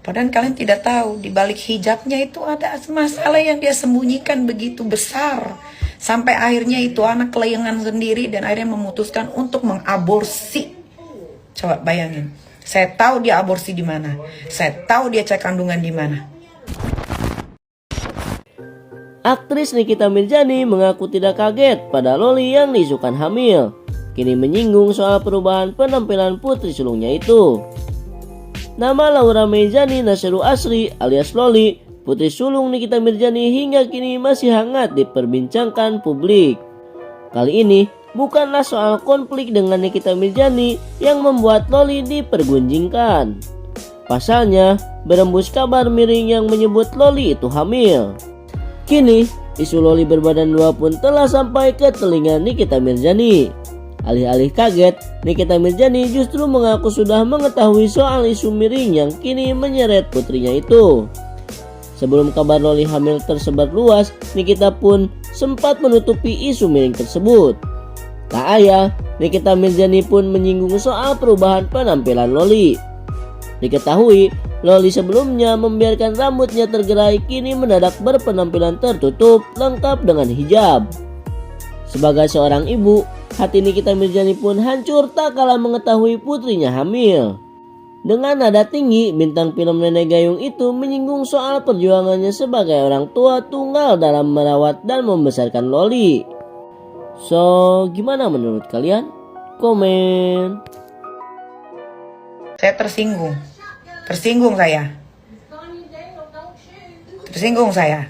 Padahal kalian tidak tahu, di balik hijabnya itu ada masalah yang dia sembunyikan begitu besar. Sampai akhirnya itu anak kelayangan sendiri dan akhirnya memutuskan untuk mengaborsi. Coba bayangin. Saya tahu dia aborsi di mana. Saya tahu dia cek kandungan di mana. Aktris Nikita Mirzani mengaku tidak kaget pada Loli yang diisukan hamil. Kini menyinggung soal perubahan penampilan putri sulungnya itu. Nama Laura Mirzani Nasheru Asri alias Loli, putri sulung Nikita Mirzani hingga kini masih hangat diperbincangkan publik. Kali ini bukanlah soal konflik dengan Nikita Mirzani yang membuat Loli dipergunjingkan. Pasalnya, berembus kabar miring yang menyebut Loli itu hamil. Kini, isu Loli berbadan 2 pun telah sampai ke telinga Nikita Mirzani. Alih-alih kaget, Nikita Mirzani justru mengaku sudah mengetahui soal isu miring yang kini menyeret putrinya itu. Sebelum kabar Loli hamil tersebar luas, Nikita pun sempat menutupi isu miring tersebut. Tak ayal, Nikita Mirzani pun menyinggung soal perubahan penampilan Loli. Diketahui, Loli sebelumnya membiarkan rambutnya tergerai, kini mendadak berpenampilan tertutup lengkap dengan hijab. Sebagai seorang ibu, hati Nikita Mirzani pun hancur tak kalah mengetahui putrinya hamil. Dengan nada tinggi, bintang film Nenek Gayung itu menyinggung soal perjuangannya sebagai orang tua tunggal dalam merawat dan membesarkan Loli. So, gimana menurut kalian? Komen. Saya tersinggung. Tersinggung saya. Tersinggung saya.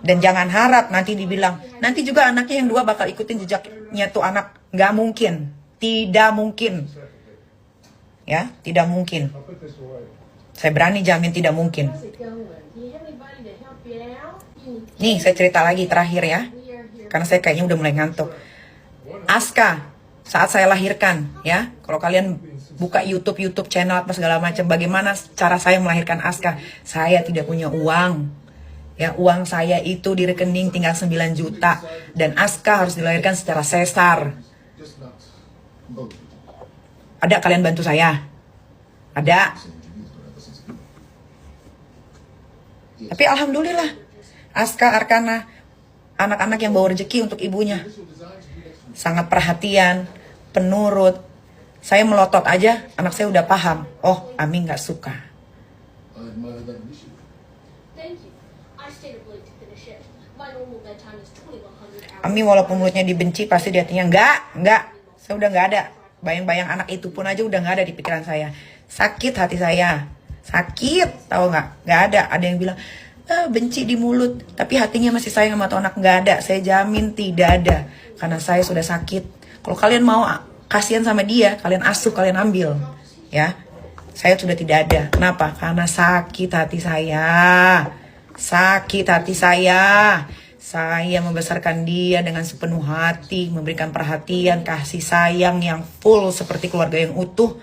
Dan jangan harap nanti dibilang, nanti juga anaknya yang 2 bakal ikutin jejaknya tuh anak. Nggak mungkin. Tidak mungkin. Ya, tidak mungkin. Saya berani jamin tidak mungkin. Nih, saya cerita lagi terakhir ya. Karena saya kayaknya udah mulai ngantuk. Aska, saat saya lahirkan, ya. Kalau kalian buka YouTube channel apa segala macam, bagaimana cara saya melahirkan Aska? Saya tidak punya uang. Ya, uang saya itu di rekening tinggal 9 juta. Dan Aska harus dilahirkan secara sesar. Ada kalian bantu saya? Ada. Tapi alhamdulillah, Aska, Arkana, anak-anak yang bawa rezeki untuk ibunya. Sangat perhatian, penurut. Saya melotot aja, anak saya udah paham. Oh, Ami gak suka. Ami walaupun mulutnya dibenci, pasti di hatinya enggak. Saya udah gak ada. Bayang-bayang anak itu pun aja udah gak ada di pikiran saya. Sakit hati saya. Sakit, tahu gak? Gak ada. Ada yang bilang, benci di mulut, tapi hatinya masih sayang sama tuh anak. Gak ada. Saya jamin tidak ada. Karena saya sudah sakit. Kalau kalian mau kasihan sama dia, kalian asuh, kalian ambil. Ya, saya sudah tidak ada. Kenapa? Karena sakit hati saya. Sakit hati saya. Saya membesarkan dia dengan sepenuh hati, memberikan perhatian, kasih sayang yang full seperti keluarga yang utuh.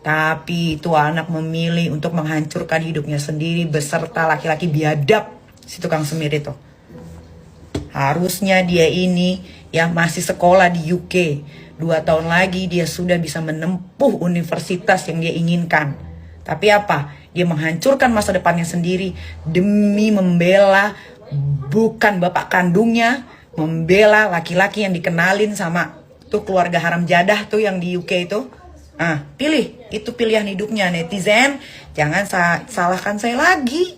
Tapi itu anak memilih untuk menghancurkan hidupnya sendiri beserta laki-laki biadab, si tukang semir itu. Harusnya dia ini ya masih sekolah di UK. 2 tahun lagi dia sudah bisa menempuh universitas yang dia inginkan. Tapi apa? Dia menghancurkan masa depannya sendiri demi membela bukan bapak kandungnya, membela laki-laki yang dikenalin sama tuh keluarga haram jadah tuh yang di UK itu. Pilih, itu pilihan hidupnya netizen. Jangan salahkan saya lagi.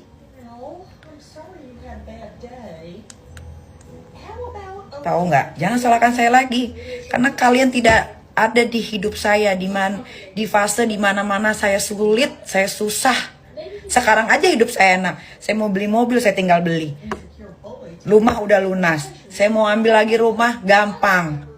Tahu nggak? Jangan salahkan saya lagi. Karena kalian tidak ada di hidup saya di fase di mana-mana saya sulit, saya susah. Sekarang aja hidup saya enak. Saya mau beli mobil, saya tinggal beli. Rumah udah lunas. Saya mau ambil lagi rumah, gampang.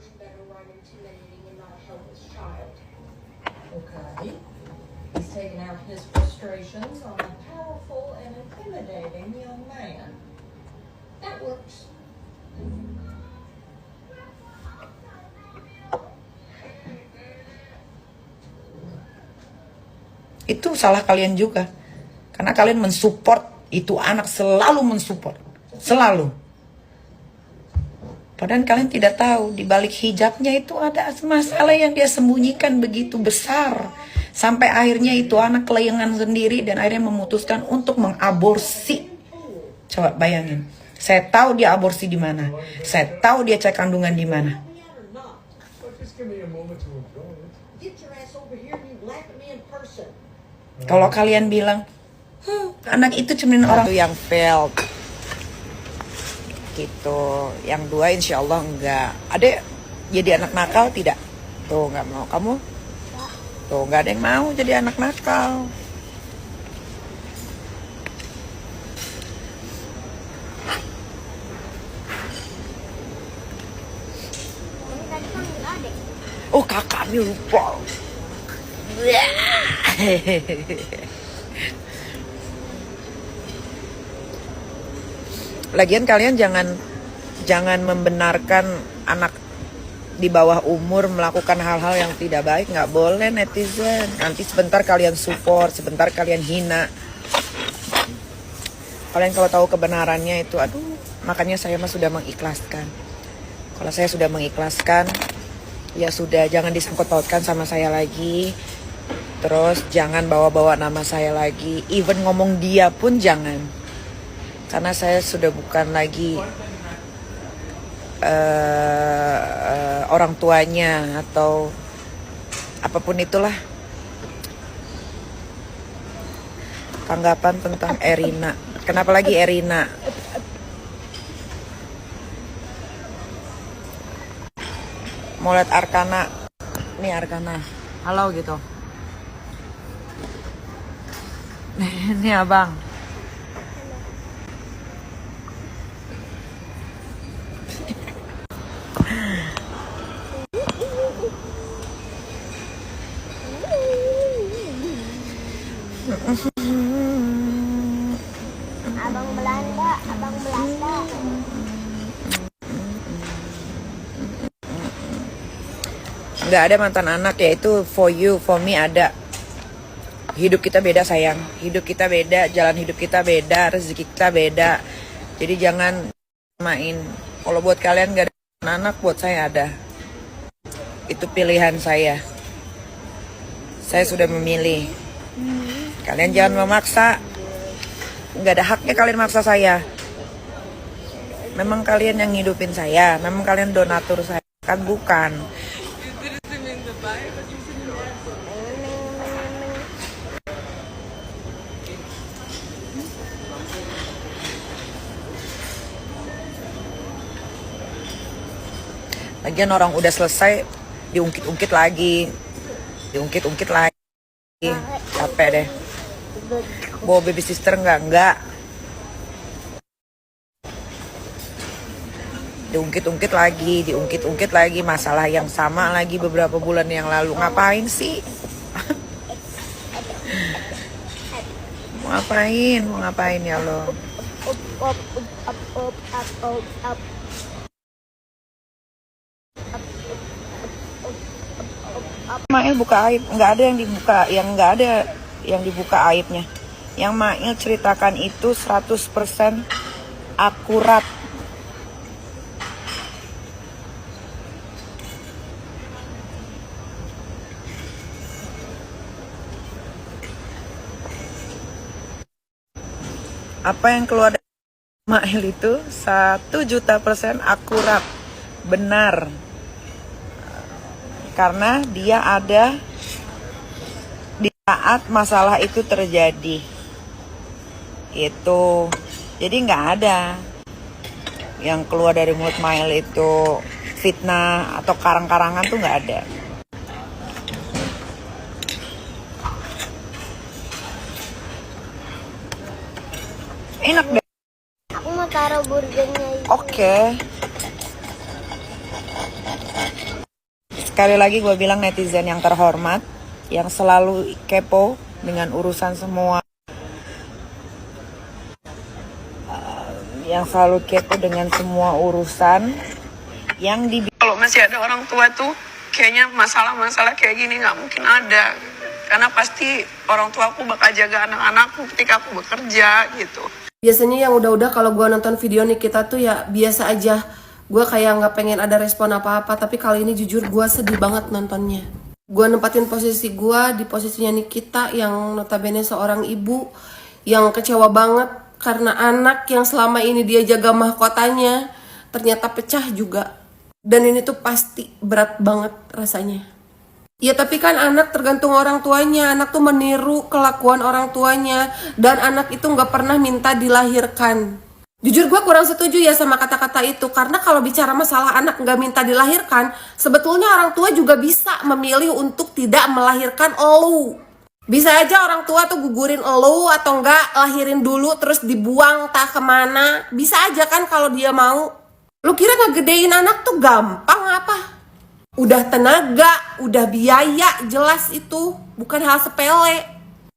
Itu salah kalian juga. Karena kalian mensupport itu anak, selalu mensupport. Selalu. Padahal kalian tidak tahu, di balik hijabnya itu ada masalah yang dia sembunyikan begitu besar. Sampai akhirnya itu anak kelayangan sendiri dan akhirnya memutuskan untuk mengaborsi. Coba bayangin. Saya tahu dia aborsi di mana. Saya tahu dia cek kandungan di mana. Kalau kalian bilang, anak itu cuman orang yang failed. Gitu. Yang dua insya Allah enggak. Ada jadi anak nakal tidak? Tuh nggak mau. Kamu? Tuh nggak ada yang mau jadi anak nakal. Oh kakaknya lupa. Lagian kalian jangan membenarkan anak di bawah umur melakukan hal-hal yang tidak baik. Nggak boleh netizen. Nanti sebentar kalian support, sebentar kalian hina. Kalian kalau tahu kebenarannya itu, aduh, makanya saya mah sudah mengikhlaskan. Kalau saya sudah mengikhlaskan, ya sudah, jangan disangkut pautkan sama saya lagi. Terus jangan bawa-bawa nama saya lagi. Even ngomong dia pun jangan. Karena saya sudah bukan lagi orang tuanya atau apapun itulah. Tanggapan tentang Erina. Kenapa lagi Erina? Mau lihat Arkana. Nih Arkana. Halo gitu. Ini abang. Abang Belanda, abang Belanda. Nggak ada mantan anak, yaitu for you, for me ada. Hidup kita beda sayang, hidup kita beda, jalan hidup kita beda, rezeki kita beda. Jadi jangan main. Kalau buat kalian nggak ada mantan anak, buat saya ada. Itu pilihan saya. Saya sudah memilih. Kalian jangan memaksa. Nggak ada haknya kalian maksa saya. Memang kalian yang ngidupin saya, memang kalian donatur saya, kan bukan. Lagian orang udah selesai, diungkit-ungkit lagi. Diungkit-ungkit lagi. Capek deh. Bawa baby sister enggak. Diungkit-ungkit lagi. Masalah yang sama lagi beberapa bulan yang lalu. Ngapain sih? Mau ngapain ya lo? Mail buka aib, nggak ada yang dibuka aibnya. Yang Mail ceritakan itu 100% akurat. Apa yang keluar dari Mail itu 1.000.000% akurat, benar. Karena dia ada di saat masalah itu terjadi. Itu. Jadi nggak ada yang keluar dari mulut Mail itu fitnah atau karang-karangan tuh nggak ada. Enak deh. Aku mau taruh burgernya itu. Oke. Sekali lagi gue bilang netizen yang terhormat, yang selalu kepo dengan urusan semua, yang selalu kepo dengan semua urusan yang kalau masih ada orang tua tuh kayaknya masalah-masalah kayak gini nggak mungkin ada, karena pasti orang tua aku bakal jaga anak-anakku ketika aku bekerja gitu. Biasanya yang udah-udah kalau gue nonton video Nikita tuh ya biasa aja. Gue kayak nggak pengen ada respon apa-apa, tapi kali ini jujur gue sedih banget nontonnya. Gue nempatin posisi gue di posisinya Nikita yang notabene seorang ibu yang kecewa banget karena anak yang selama ini dia jaga mahkotanya ternyata pecah juga. Dan ini tuh pasti berat banget rasanya. Ya tapi kan anak tergantung orang tuanya. Anak tuh meniru kelakuan orang tuanya. Dan anak itu gak pernah minta dilahirkan. Jujur gue kurang setuju ya sama kata-kata itu. Karena kalau bicara masalah anak gak minta dilahirkan, sebetulnya orang tua juga bisa memilih untuk tidak melahirkan elu. Bisa aja orang tua tuh gugurin elu atau enggak lahirin dulu terus dibuang tak kemana. Bisa aja kan kalau dia mau. Lu kira ngegedein anak tuh gampang apa? Udah tenaga, udah biaya, jelas itu. Bukan hal sepele.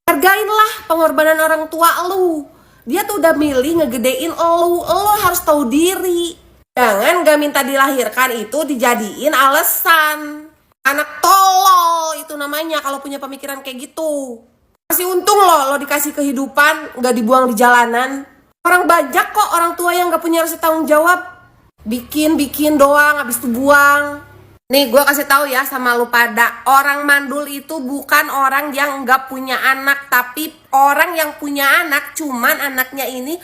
Hargainlah pengorbanan orang tua lu. Dia tuh udah milih ngegedein lu. Lu harus tahu diri. Jangan gak minta dilahirkan itu dijadiin alasan. Anak tolol itu namanya kalau punya pemikiran kayak gitu. Kasih untung lo dikasih kehidupan, gak dibuang di jalanan. Orang banyak kok orang tua yang gak punya rasa tanggung jawab. Bikin doang, habis itu buang. Nih gue kasih tahu ya sama lu pada, orang mandul itu bukan orang yang nggak punya anak, tapi orang yang punya anak, cuman anaknya ini